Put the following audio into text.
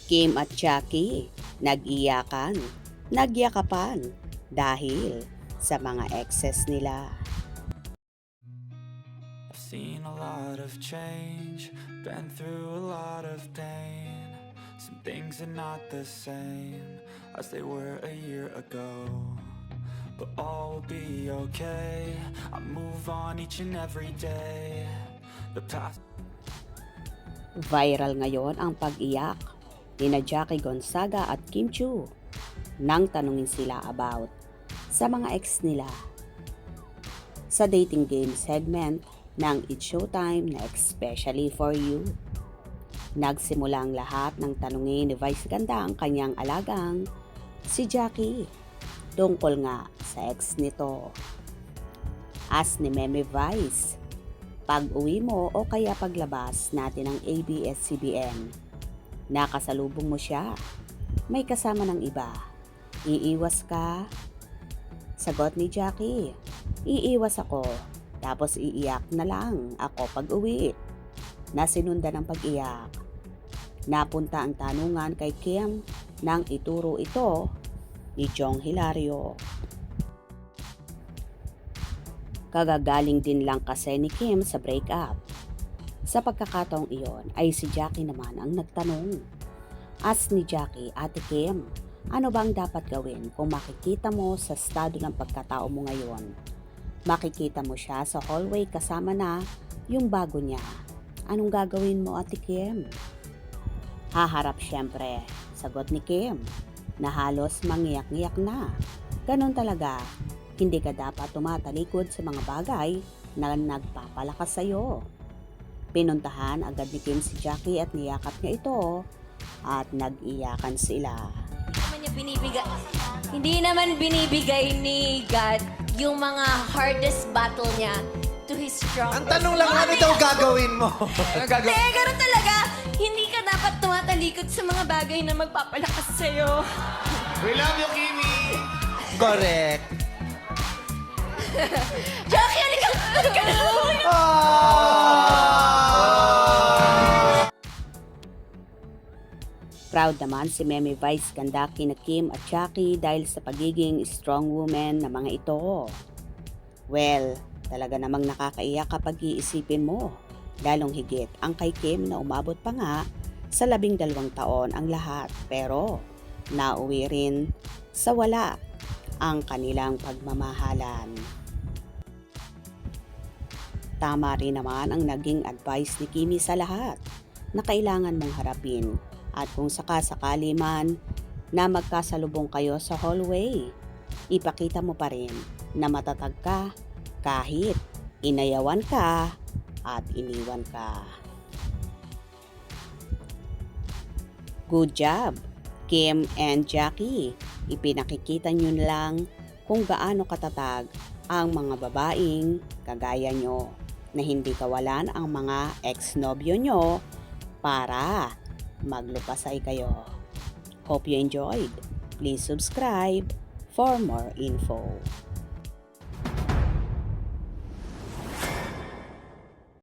Kim at Jackie, nag-iyakan, nagyakapan dahil sa mga exes nila. I've seen a lot of change, been through a lot of pain. Some things are not the same as they were a year ago, but all will be okay. I move on each and every day. The past. Viral ngayon ang pag-iyak ni Jackie Gonzaga at Kim Chiu nang tanungin sila about sa mga ex nila. Sa dating game segment ng It's Showtime na Especially For You, nagsimula ang lahat ng tanungin ni Vice Ganda ang kanyang alagang si Jackie tungkol nga sa ex nito. As ni Meme Vice, pag-uwi mo o kaya paglabas natin ng ABS-CBN, nakasalubong mo siya, may kasama ng iba, iiwas ka? Sagot ni Jackie, iiwas ako, tapos iiyak na lang ako pag-uwi. Nasinunda ng pag-iyak. Napunta ang tanungan kay Kim nang ituro ito ni Jong Hilario. Kagagaling din lang kasi ni Kim sa breakup. Sa pagkakataong iyon ay si Jackie naman ang nagtanong. Ask ni Jackie, Ate Kim, ano bang dapat gawin kung makikita mo sa estado ng pagkatao mo ngayon? Makikita mo siya sa hallway kasama na yung bago niya. Anong gagawin mo, Ate Kim? Haharap syempre, sagot ni Kim, na halos mangiyak-ngiyak na. Ganon talaga. Hindi ka dapat tumatalikod sa mga bagay na nagpapalakas sa'yo. Pinuntahan agad ni Kim si Jackie at niyakap niya ito at nag-iyakan sila. Hindi naman binibigay ni God yung mga hardest battle niya to his strongest. Ang tanong lang, ano daw gagawin mo? Ano gagawin? Hindi, ganun talaga. Hindi ka dapat tumatalikod sa mga bagay na magpapalakas sa'yo. We love you, Kimi! Correct. Jackie, halika! Halika na! Proud naman si Meme Vice Ganda kina Kim at Jackie dahil sa pagiging strong woman na mga ito. Well, talaga namang nakakaiyak kapag iisipin mo. Lalong higit ang kay Kim na umabot pa nga sa 12 taon ang lahat pero nauwi rin sa wala ang kanilang pagmamahalan. Tama rin naman ang naging advice ni Kimi sa lahat na kailangan mong harapin at kung sakasakali man na magkasalubong kayo sa hallway, ipakita mo pa rin na matatag ka kahit inayawan ka at iniwan ka. Good job, Kim and Jackie. Ipinakikita nyo lang kung gaano katatag ang mga babaeng kagaya nyo na hindi kawalan ang mga ex-nobyo nyo para maglupasay kayo. Hope you enjoyed. Please subscribe for more info.